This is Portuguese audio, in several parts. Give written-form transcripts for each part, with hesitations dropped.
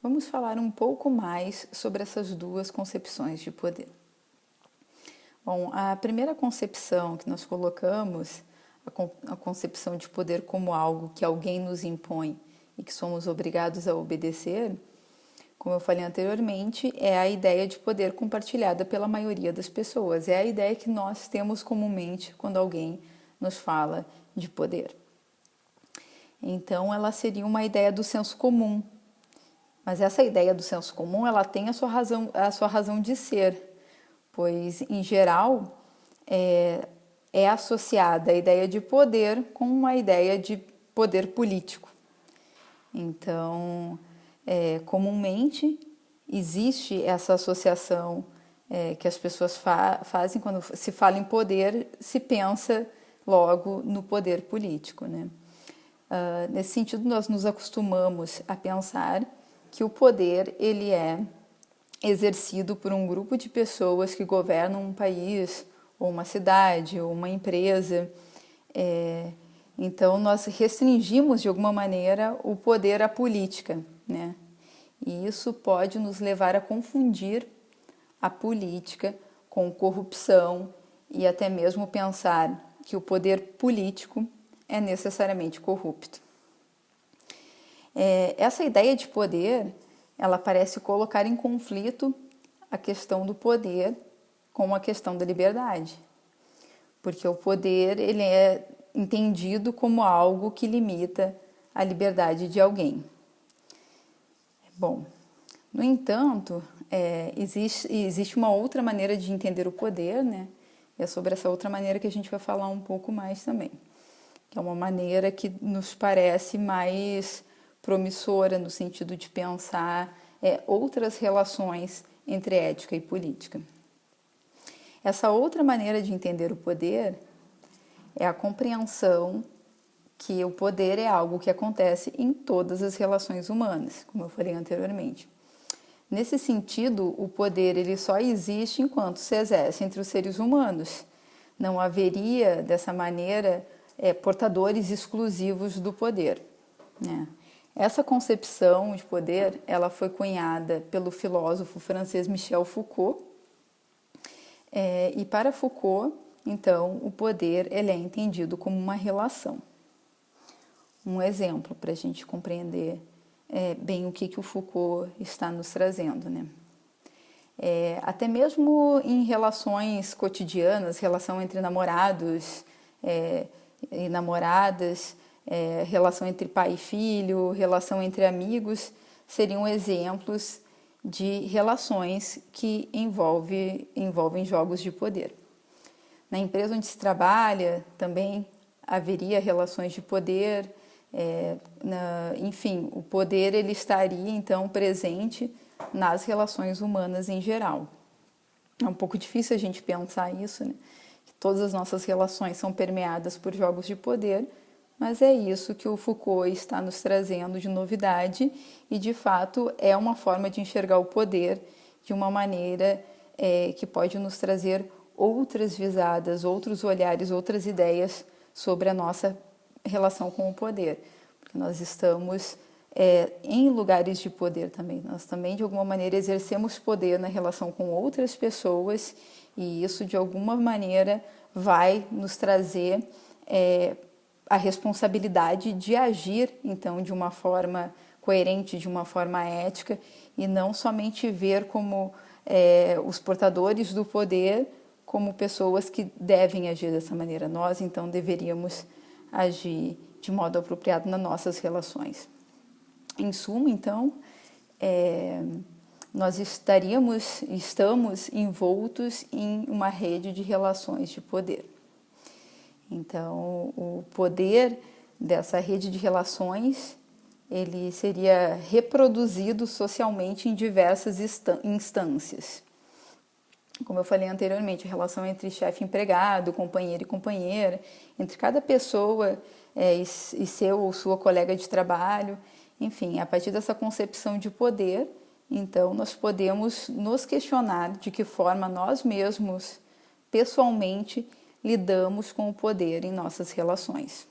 Vamos falar um pouco mais sobre essas duas concepções de poder. Bom, a primeira concepção que nós colocamos, a concepção de poder como algo que alguém nos impõe e que somos obrigados a obedecer, como eu falei anteriormente, é a ideia de poder compartilhada pela maioria das pessoas. É a ideia que nós temos comumente quando alguém nos fala de poder. Então, ela seria uma ideia do senso comum. Mas essa ideia do senso comum, ela tem a sua razão de ser, pois, em geral, é associada a ideia de poder com uma ideia de poder político. Então, comumente, existe essa associação que as pessoas fazem quando se fala em poder, se pensa logo no poder político, né? Nesse sentido, nós nos acostumamos a pensar que o poder ele é exercido por um grupo de pessoas que governam um país, ou uma cidade, ou uma empresa. Então, nós restringimos, de alguma maneira, o poder à política, né? E isso pode nos levar a confundir a política com corrupção e até mesmo pensar que o poder político é necessariamente corrupto. Essa ideia de poder, ela parece colocar em conflito a questão do poder com a questão da liberdade, porque o poder ele é entendido como algo que limita a liberdade de alguém. Bom, no entanto, existe uma outra maneira de entender o poder, né? E é sobre essa outra maneira que a gente vai falar um pouco mais também, que é uma maneira que nos parece mais promissora no sentido de pensar outras relações entre ética e política. Essa outra maneira de entender o poder é a compreensão que o poder é algo que acontece em todas as relações humanas, como eu falei anteriormente. Nesse sentido, o poder ele só existe enquanto se exerce entre os seres humanos. Não haveria, dessa maneira, portadores exclusivos do poder, né? Essa concepção de poder, ela foi cunhada pelo filósofo francês Michel Foucault. E para Foucault, então, o poder ele é entendido como uma relação. Um exemplo para a gente compreender bem o que o Foucault está nos trazendo, né? Até mesmo em relações cotidianas, relação entre namorados e namoradas, relação entre pai e filho, relação entre amigos, seriam exemplos de relações que envolvem jogos de poder. Na empresa onde se trabalha, também haveria relações de poder, enfim, o poder ele estaria então presente nas relações humanas em geral. É um pouco difícil a gente pensar isso, né? Que todas as nossas relações são permeadas por jogos de poder, mas é isso que o Foucault está nos trazendo de novidade e, de fato, é uma forma de enxergar o poder de uma maneira que pode nos trazer outras visadas, outros olhares, outras ideias sobre a nossa relação com o poder. Porque nós estamos em lugares de poder também. Nós também, de alguma maneira, exercemos poder na relação com outras pessoas e isso, de alguma maneira, vai nos trazer a responsabilidade de agir, então, de uma forma coerente, de uma forma ética, e não somente ver como os portadores do poder como pessoas que devem agir dessa maneira. Nós, então, deveríamos agir de modo apropriado nas nossas relações. Em suma, então, nós estamos envoltos em uma rede de relações de poder. Então, o poder dessa rede de relações, ele seria reproduzido socialmente em diversas instâncias. Como eu falei anteriormente, a relação entre chefe e empregado, companheiro e companheira, entre cada pessoa e seu ou sua colega de trabalho, enfim, a partir dessa concepção de poder, então nós podemos nos questionar de que forma nós mesmos, pessoalmente, lidamos com o poder em nossas relações.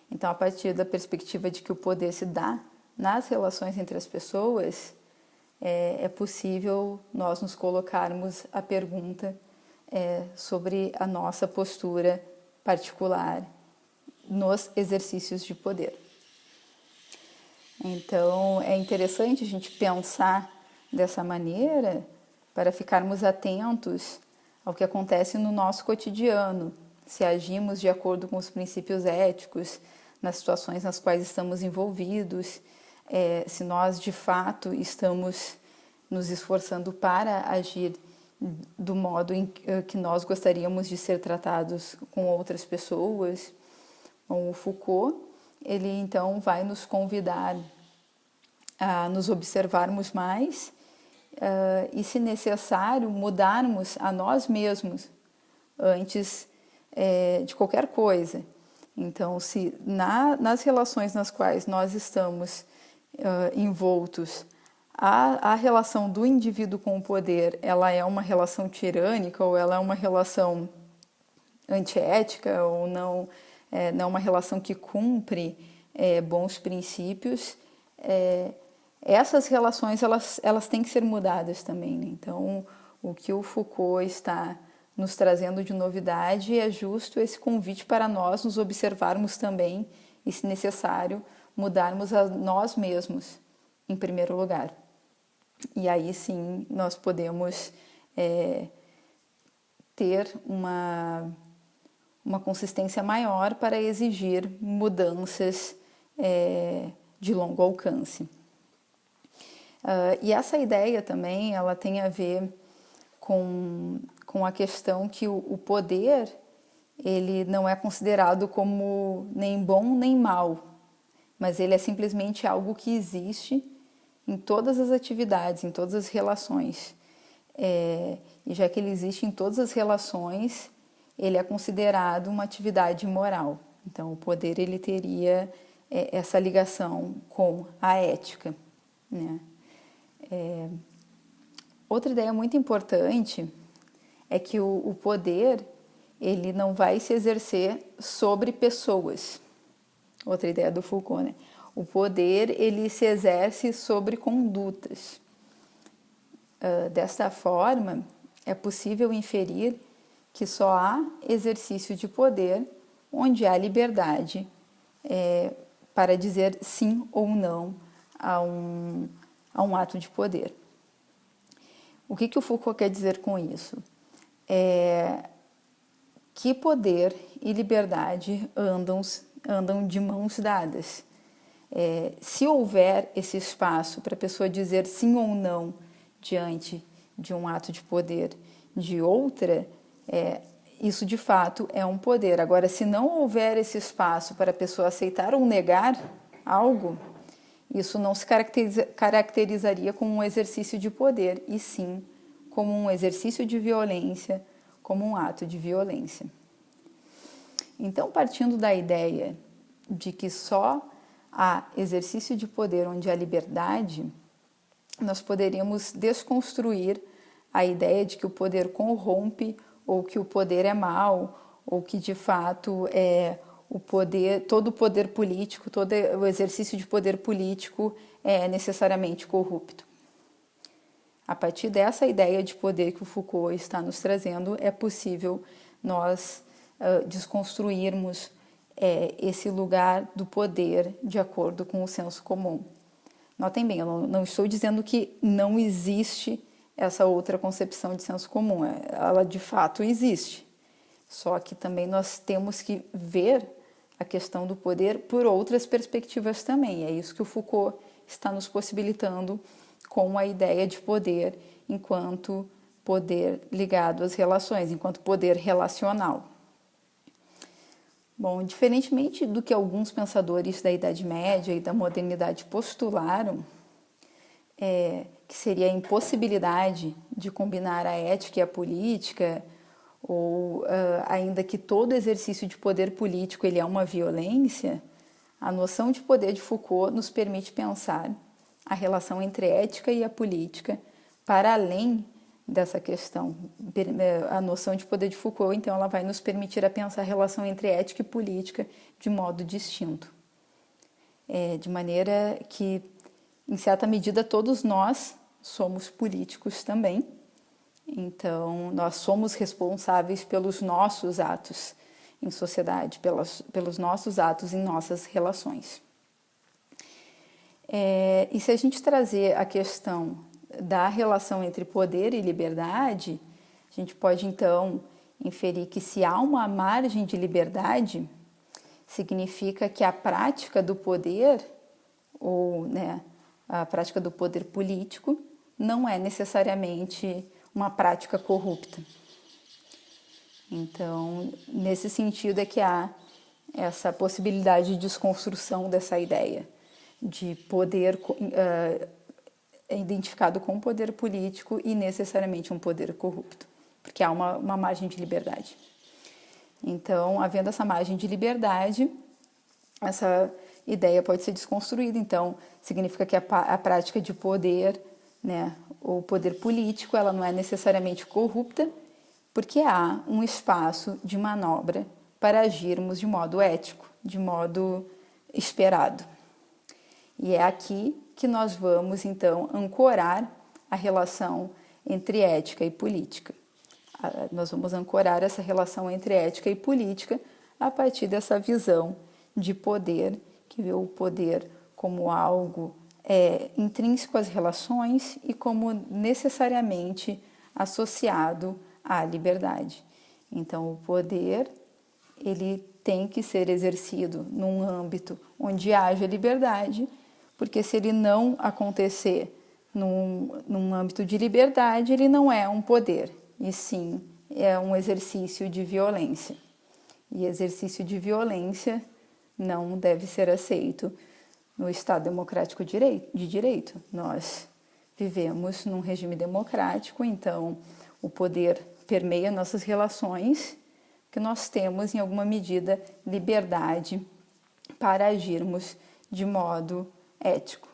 Então, a partir da perspectiva de que o poder se dá nas relações entre as pessoas, é possível nós nos colocarmos a pergunta sobre a nossa postura particular nos exercícios de poder. Então, é interessante a gente pensar dessa maneira para ficarmos atentos ao que acontece no nosso cotidiano, se agimos de acordo com os princípios éticos, nas situações nas quais estamos envolvidos, se nós de fato estamos nos esforçando para agir do modo em que nós gostaríamos de ser tratados com outras pessoas. Bom, o Foucault, ele então vai nos convidar a nos observarmos mais e, se necessário, mudarmos a nós mesmos antes de qualquer coisa. Então, se nas relações nas quais nós estamos envoltos, a relação do indivíduo com o poder, ela é uma relação tirânica ou ela é uma relação antiética ou não é uma relação que cumpre bons princípios, essas relações elas têm que ser mudadas também, né? Então, o que o Foucault está nos trazendo de novidade é justo esse convite para nós nos observarmos também e, se necessário, mudarmos a nós mesmos em primeiro lugar. E aí sim nós podemos ter uma consistência maior para exigir mudanças de longo alcance. E essa ideia também ela tem a ver com a questão que o poder ele não é considerado como nem bom nem mal, mas ele é simplesmente algo que existe em todas as atividades, em todas as relações. E já que ele existe em todas as relações, ele é considerado uma atividade moral. Então, o poder ele teria essa ligação com a ética, né? Outra ideia muito importante é que o poder ele não vai se exercer sobre pessoas. Outra ideia do Foucault, né? O poder ele se exerce sobre condutas. Desta forma, é possível inferir que só há exercício de poder onde há liberdade para dizer sim ou não a um ato de poder. O que o Foucault quer dizer com isso? Que poder e liberdade andam de mãos dadas. Se houver esse espaço para a pessoa dizer sim ou não diante de um ato de poder de outra, isso de fato é um poder. Agora, se não houver esse espaço para a pessoa aceitar ou negar algo, isso não se caracterizaria como um exercício de poder, e sim como um exercício de violência, como um ato de violência. Então, partindo da ideia de que só há exercício de poder onde há liberdade, nós poderíamos desconstruir a ideia de que o poder corrompe ou que o poder é mau ou que de fato todo o poder político, todo o exercício de poder político é necessariamente corrupto. A partir dessa ideia de poder que o Foucault está nos trazendo, é possível nós desconstruirmos esse lugar do poder de acordo com o senso comum. Notem bem, eu não estou dizendo que não existe essa outra concepção de senso comum, ela de fato existe. Só que também nós temos que ver a questão do poder por outras perspectivas também. É isso que o Foucault está nos possibilitando com a ideia de poder enquanto poder ligado às relações, enquanto poder relacional. Bom, diferentemente do que alguns pensadores da Idade Média e da modernidade postularam, que seria a impossibilidade de combinar a ética e a política, ou ainda que todo exercício de poder político ele é uma violência, a noção de poder de Foucault nos permite pensar a relação entre a ética e a política para além dessa questão. A noção de poder de Foucault, então, ela vai nos permitir a pensar a relação entre ética e política de modo distinto. de maneira que, em certa medida, todos nós somos políticos também. Então, nós somos responsáveis pelos nossos atos em sociedade, pelos nossos atos em nossas relações. E se a gente trazer a questão da relação entre poder e liberdade, a gente pode então inferir que se há uma margem de liberdade, significa que a prática do poder, ou a prática do poder político, não é necessariamente uma prática corrupta. Então, nesse sentido é que há essa possibilidade de desconstrução dessa ideia de poder identificado com poder político e necessariamente um poder corrupto, porque há uma margem de liberdade. Então, havendo essa margem de liberdade, essa ideia pode ser desconstruída. Então, significa que a prática de poder, ou poder político, ela não é necessariamente corrupta, porque há um espaço de manobra para agirmos de modo ético, de modo esperado. E é aqui que nós vamos, então, ancorar a relação entre ética e política. Nós vamos ancorar essa relação entre ética e política a partir dessa visão de poder, que vê o poder como algo intrínseco às relações e como necessariamente associado à liberdade. Então, o poder, ele tem que ser exercido num âmbito onde haja liberdade, porque se ele não acontecer num âmbito de liberdade, ele não é um poder, e sim é um exercício de violência. E exercício de violência não deve ser aceito no Estado democrático de direito. Nós vivemos num regime democrático, então o poder permeia nossas relações, que nós temos, em alguma medida, liberdade para agirmos de modo ético.